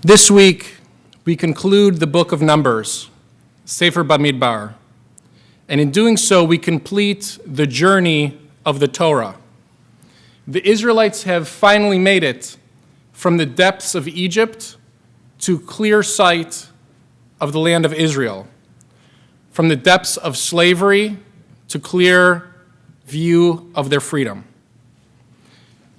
This week, we conclude the book of Numbers, Sefer Bamidbar, and in doing so, we complete the journey of the Torah. The Israelites have finally made it from the depths of Egypt to clear sight of the land of Israel, from the depths of slavery to clear view of their freedom.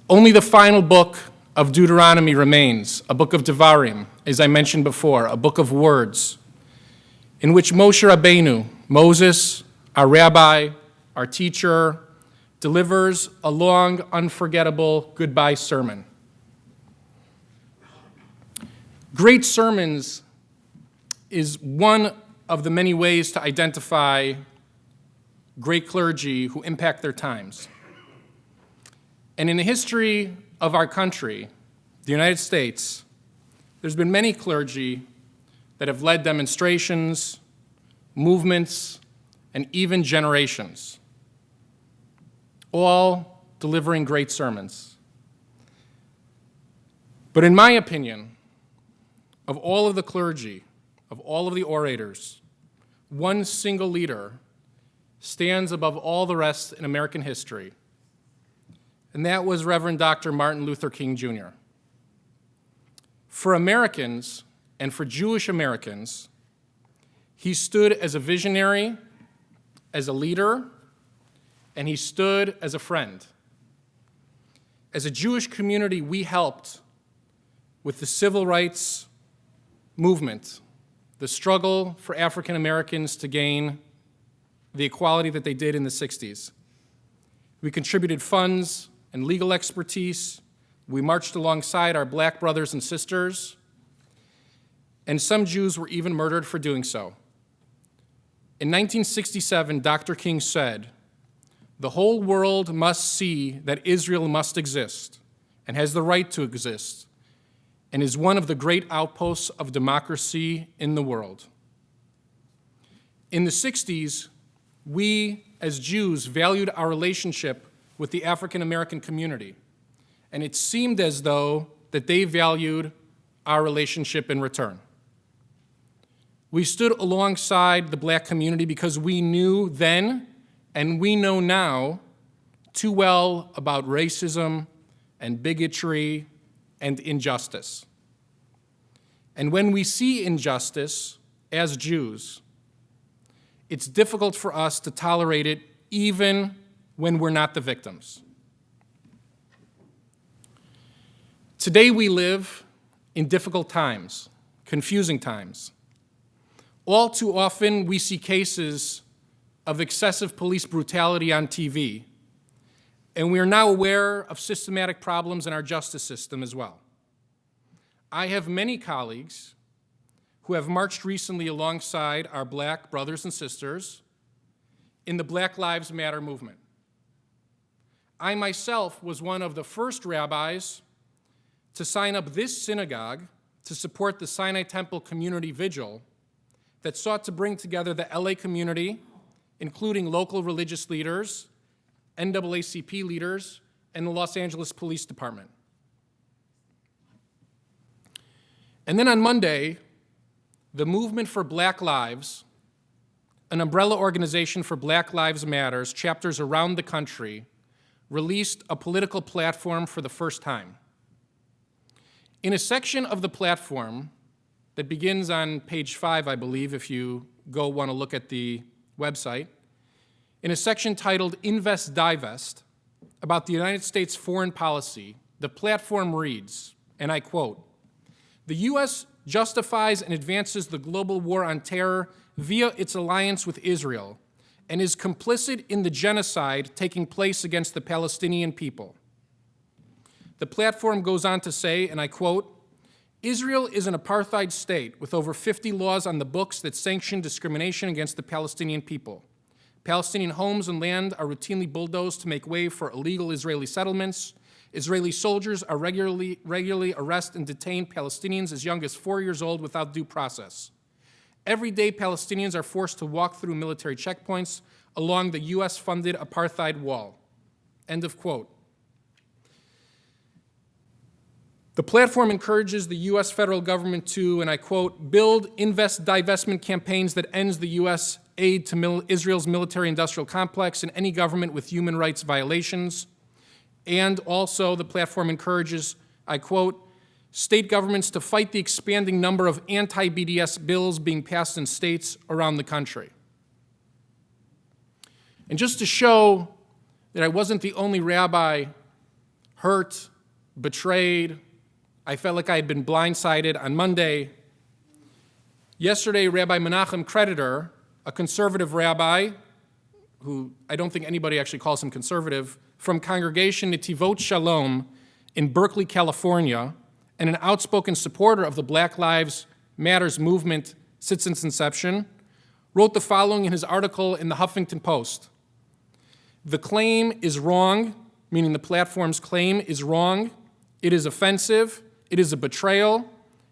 Only the final book of Deuteronomy remains, a book of Devarim, as I mentioned before, a book of words, in which Moshe Rabbeinu, Moses, our rabbi, our teacher, delivers a long, unforgettable goodbye sermon. Great sermons is one of the many ways to identify great clergy who impact their times. And in the history of our country, the United States, there's been many clergy that have led demonstrations, movements, and even generations, all delivering great sermons. But in my opinion, of all of the clergy, of all of the orators, one single leader stands above all the rest in American history, and that was Reverend Dr. Martin Luther King Jr. For Americans, and for Jewish Americans, he stood as a visionary, as a leader, and he stood as a friend. As a Jewish community, we helped with the civil rights movement, the struggle for African Americans to gain the equality that they did in the 60s. We contributed funds and legal expertise. We marched alongside our black brothers and sisters, and some Jews were even murdered for doing so. In 1967, Dr. King said, "The whole world must see that Israel must exist and has the right to exist and is one of the great outposts of democracy in the world." In the 60s, we as Jews valued our relationship with the African American community, and it seemed as though that they valued our relationship in return. We stood alongside the black community because we knew then, and we know now, too well about racism and bigotry and injustice. And when we see injustice as Jews, it's difficult for us to tolerate it even when we're not the victims. Today we live in difficult times, confusing times. All too often we see cases of excessive police brutality on TV, and we are now aware of systematic problems in our justice system as well. I have many colleagues who have marched recently alongside our black brothers and sisters in the Black Lives Matter movement. I myself was one of the first rabbis to sign up this synagogue to support the Sinai Temple Community Vigil that sought to bring together the LA community, including local religious leaders, NAACP leaders, and the Los Angeles Police Department. And then on Monday, the Movement for Black Lives, an umbrella organization for Black Lives Matters, chapters around the country, released a political platform for the first time. In a section of the platform that begins on page 5, I believe, if you want to look at the website, in a section titled Invest Divest, about the United States foreign policy, the platform reads, and I quote, "The U.S. justifies and advances the global war on terror via its alliance with Israel and is complicit in the genocide taking place against the Palestinian people." The platform goes on to say, and I quote, "Israel is an apartheid state with over 50 laws on the books that sanction discrimination against the Palestinian people. Palestinian homes and land are routinely bulldozed to make way for illegal Israeli settlements. Israeli soldiers are regularly arrest and detain Palestinians as young as 4 years old without due process. Every day, Palestinians are forced to walk through military checkpoints along the US-funded apartheid wall." End of quote. The platform encourages the U.S. federal government to, and I quote, build divestment campaigns that ends the U.S. aid to Israel's military-industrial complex and any government with human rights violations. And also the platform encourages, I quote, state governments to fight the expanding number of anti-BDS bills being passed in states around the country. And just to show that I wasn't the only rabbi hurt, betrayed, I felt like I had been blindsided on Monday. Yesterday, Rabbi Menachem Creditor, a conservative rabbi, who I don't think anybody actually calls him conservative, from Congregation Netivot Shalom in Berkeley, California, and an outspoken supporter of the Black Lives Matters movement since its inception, wrote the following in his article in the Huffington Post. The claim is wrong, meaning the platform's claim is wrong. It is offensive. It is a betrayal.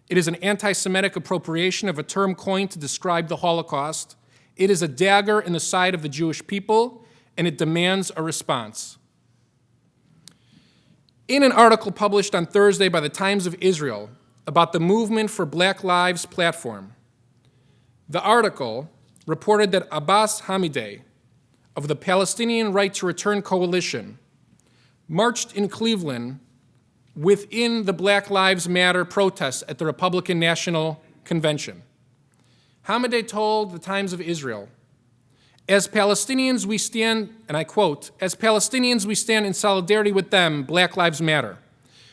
It is an anti-Semitic appropriation of a term coined to describe the Holocaust. It is a dagger in the side of the Jewish people, and it demands a response. In an article published on Thursday by the Times of Israel about the Movement for Black Lives platform, the article reported that Abbas Hamideh of the Palestinian Right to Return Coalition marched in Cleveland within the Black Lives Matter protests at the Republican National Convention. Hamideh told the Times of Israel, as Palestinians we stand, and I quote, as Palestinians we stand in solidarity with them, Black Lives Matter.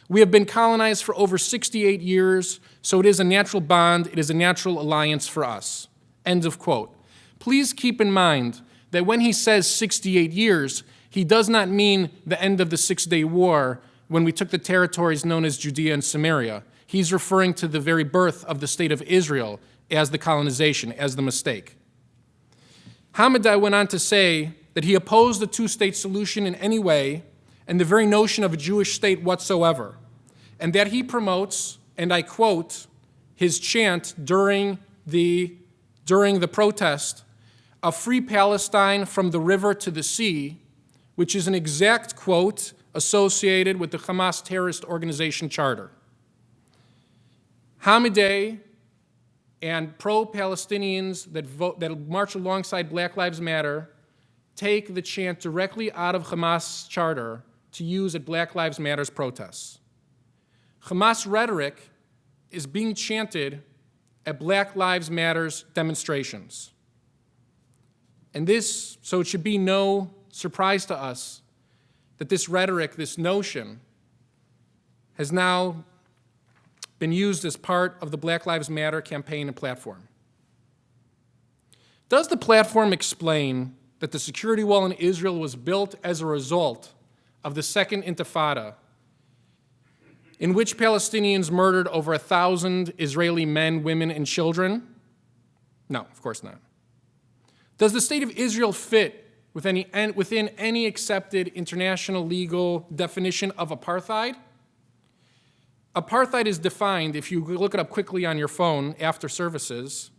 We have been colonized for over 68 years, so it is a natural bond, it is a natural alliance for us. End of quote. Please keep in mind that when he says 68 years, he does not mean the end of the Six-Day War when we took the territories known as Judea and Samaria. He's referring to the very birth of the state of Israel as the colonization, as the mistake. Hamideh went on to say that he opposed the two-state solution in any way and the very notion of a Jewish state whatsoever, and that he promotes, and I quote, his chant during the protest, a free Palestine from the river to the sea, which is an exact quote associated with the Hamas terrorist organization charter. Hamideh and pro-Palestinians that march alongside Black Lives Matter take the chant directly out of Hamas charter to use at Black Lives Matter's protests. Hamas rhetoric is being chanted at Black Lives Matter's demonstrations. And so it should be no surprise to us that this rhetoric, this notion, has now been used as part of the Black Lives Matter campaign and platform. Does the platform explain that the security wall in Israel was built as a result of the Second Intifada, in which Palestinians murdered over 1,000 Israeli men, women, and children? No, of course not. Does the state of Israel fit within any accepted international legal definition of apartheid? Apartheid is defined, if you look it up quickly on your phone after services,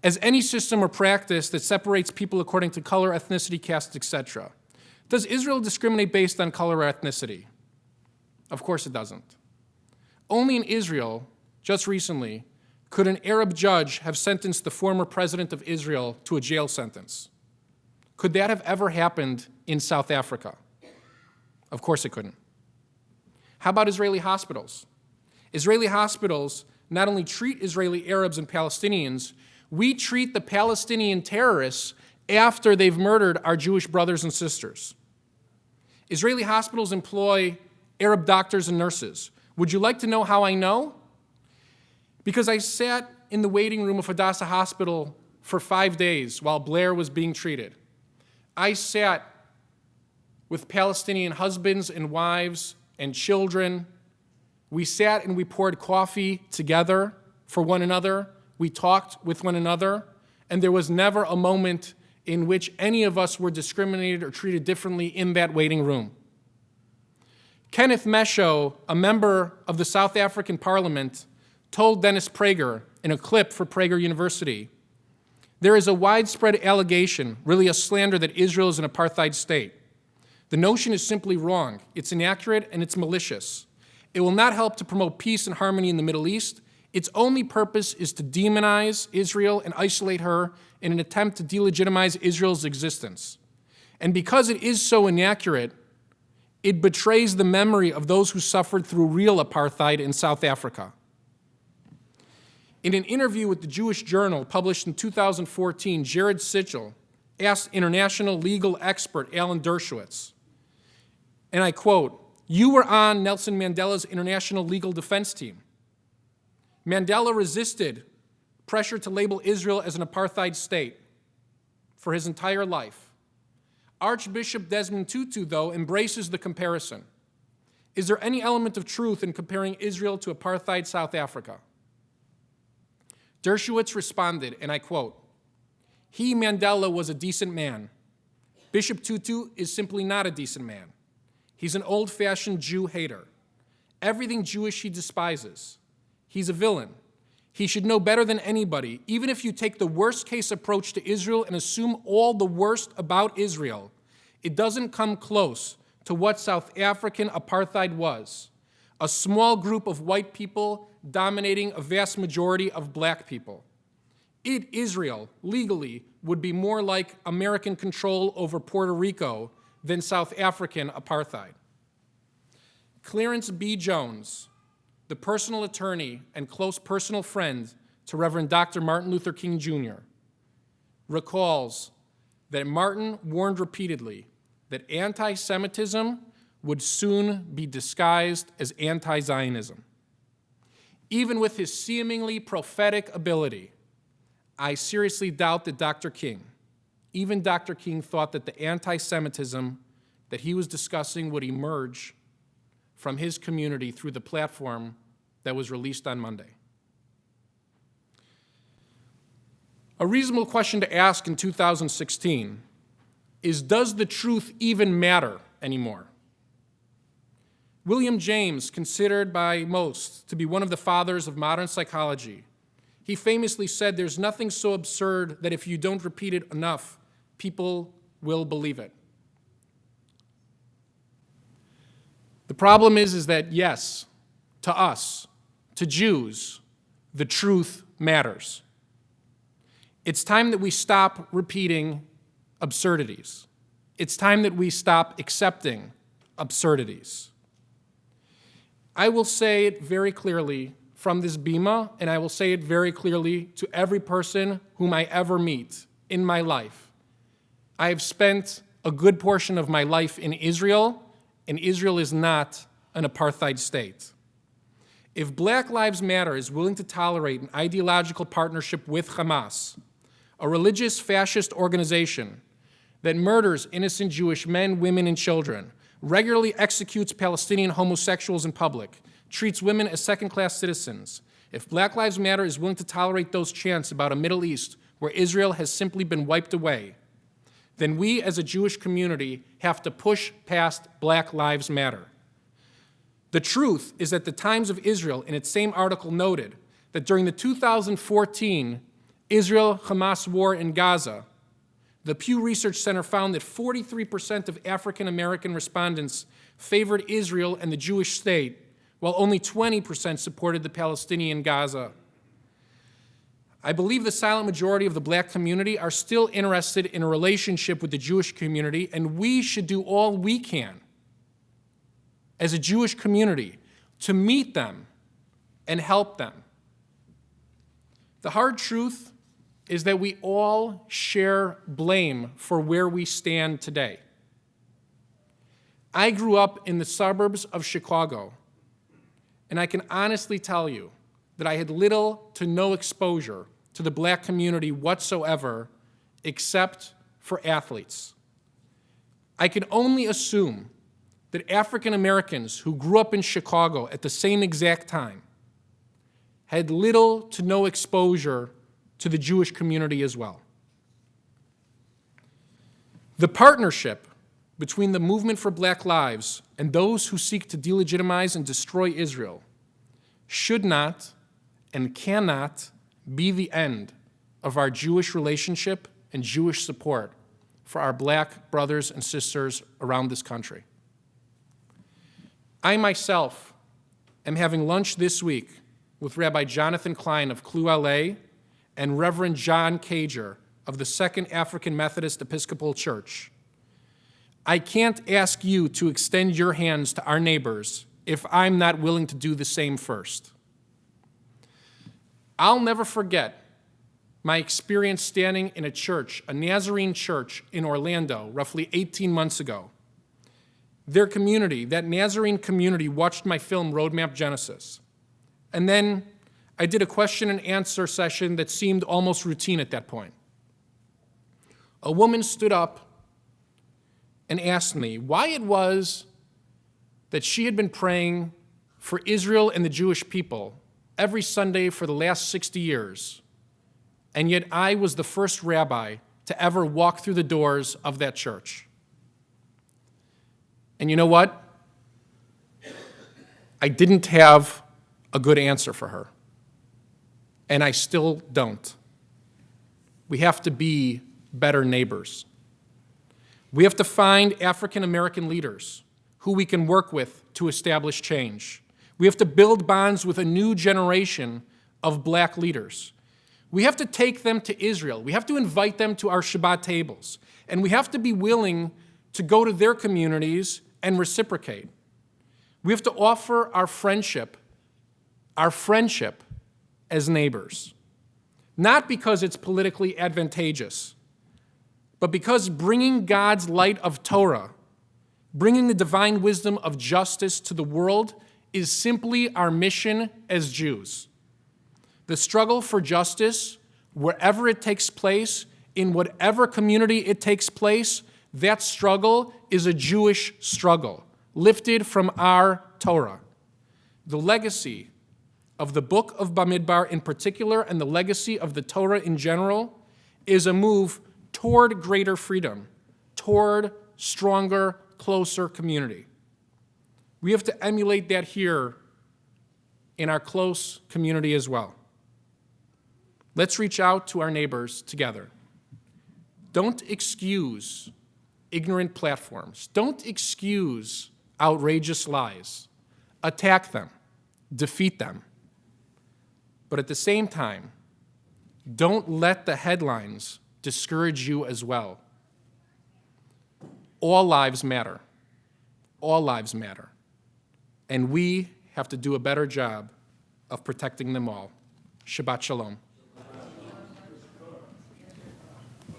as any system or practice that separates people according to color, ethnicity, caste, etc. Does Israel discriminate based on color or ethnicity? Of course it doesn't. Only in Israel, just recently, could an Arab judge have sentenced the former president of Israel to a jail sentence. Could that have ever happened in South Africa? Of course it couldn't. How about Israeli hospitals? Israeli hospitals not only treat Israeli Arabs and Palestinians, we treat the Palestinian terrorists after they've murdered our Jewish brothers and sisters. Israeli hospitals employ Arab doctors and nurses. Would you like to know how I know? Because I sat in the waiting room of Hadassah Hospital for 5 days while Blair was being treated. I sat with Palestinian husbands and wives and children. We sat and we poured coffee together for one another. We talked with one another, and there was never a moment in which any of us were discriminated or treated differently in that waiting room. Kenneth Mesho, a member of the South African Parliament, told Dennis Prager in a clip for Prager University, there is a widespread allegation, really a slander, that Israel is an apartheid state. The notion is simply wrong. It's inaccurate and it's malicious. It will not help to promote peace and harmony in the Middle East. Its only purpose is to demonize Israel and isolate her in an attempt to delegitimize Israel's existence. And because it is so inaccurate, it betrays the memory of those who suffered through real apartheid in South Africa. In an interview with the Jewish Journal published in 2014, Jared Sichel asked international legal expert Alan Dershowitz, and I quote, "You were on Nelson Mandela's international legal defense team. Mandela resisted pressure to label Israel as an apartheid state for his entire life. Archbishop Desmond Tutu, though, embraces the comparison. Is there any element of truth in comparing Israel to apartheid South Africa?" Dershowitz responded, and I quote, "He, Mandela, was a decent man. Bishop Tutu is simply not a decent man. He's an old-fashioned Jew hater. Everything Jewish he despises. He's a villain. He should know better than anybody, even if you take the worst-case approach to Israel and assume all the worst about Israel, it doesn't come close to what South African apartheid was, a small group of white people dominating a vast majority of black people. It, Israel, legally, would be more like American control over Puerto Rico than South African apartheid." Clarence B. Jones, the personal attorney and close personal friend to Reverend Dr. Martin Luther King Jr., recalls that Martin warned repeatedly that anti-Semitism would soon be disguised as anti-Zionism. Even with his seemingly prophetic ability, I seriously doubt that even Dr. King thought that the anti-Semitism that he was discussing would emerge from his community through the platform that was released on Monday. A reasonable question to ask in 2016 is, does the truth even matter anymore? William James, considered by most to be one of the fathers of modern psychology, he famously said, "There's nothing so absurd that if you don't repeat it enough, people will believe it." The problem is that, yes, to us, to Jews, the truth matters. It's time that we stop repeating absurdities. It's time that we stop accepting absurdities. I will say it very clearly from this bima, and I will say it very clearly to every person whom I ever meet in my life. I have spent a good portion of my life in Israel, and Israel is not an apartheid state. If Black Lives Matter is willing to tolerate an ideological partnership with Hamas, a religious fascist organization that murders innocent Jewish men, women, and children, regularly executes Palestinian homosexuals in public, treats women as second-class citizens, if Black Lives Matter is willing to tolerate those chants about a Middle East where Israel has simply been wiped away, then we as a Jewish community have to push past Black Lives Matter. The truth is that the Times of Israel, in its same article, noted that during the 2014 Israel-Hamas war in Gaza, the Pew Research Center found that 43% of African American respondents favored Israel and the Jewish state, while only 20% supported the Palestinian Gaza. I believe the silent majority of the Black community are still interested in a relationship with the Jewish community, and we should do all we can as a Jewish community to meet them and help them. The hard truth is that we all share blame for where we stand today. I grew up in the suburbs of Chicago, and I can honestly tell you that I had little to no exposure to the Black community whatsoever, except for athletes. I can only assume that African Americans who grew up in Chicago at the same exact time had little to no exposure to the Jewish community as well. The partnership between the movement for Black lives and those who seek to delegitimize and destroy Israel should not and cannot be the end of our Jewish relationship and Jewish support for our Black brothers and sisters around this country. I myself am having lunch this week with Rabbi Jonathan Klein of Clue LA and Reverend John Cager of the Second African Methodist Episcopal Church. I can't ask you to extend your hands to our neighbors if I'm not willing to do the same first. I'll never forget my experience standing in a church, a Nazarene church in Orlando, roughly 18 months ago. Their community, that Nazarene community, watched my film Roadmap Genesis. And then I did a question and answer session that seemed almost routine at that point. A woman stood up and asked me why it was that she had been praying for Israel and the Jewish people every Sunday for the last 60 years, and yet I was the first rabbi to ever walk through the doors of that church. And you know what? I didn't have a good answer for her, and I still don't. We have to be better neighbors. We have to find African American leaders who we can work with to establish change. We have to build bonds with a new generation of black leaders. We have to take them to Israel. We have to invite them to our Shabbat tables. And we have to be willing to go to their communities and reciprocate. We have to offer our friendship as neighbors. Not because it's politically advantageous, but because bringing God's light of Torah, bringing the divine wisdom of justice to the world is simply our mission as Jews. The struggle for justice, wherever it takes place, in whatever community it takes place, that struggle is a Jewish struggle, lifted from our Torah. The legacy of the book of Bamidbar in particular, and the legacy of the Torah in general, is a move toward greater freedom, toward stronger, closer community. We have to emulate that here in our close community as well. Let's reach out to our neighbors together. Don't excuse ignorant platforms. Don't excuse outrageous lies. Attack them. Defeat them. But at the same time, don't let the headlines discourage you as well. All lives matter. All lives matter. And we have to do a better job of protecting them all. Shabbat Shalom.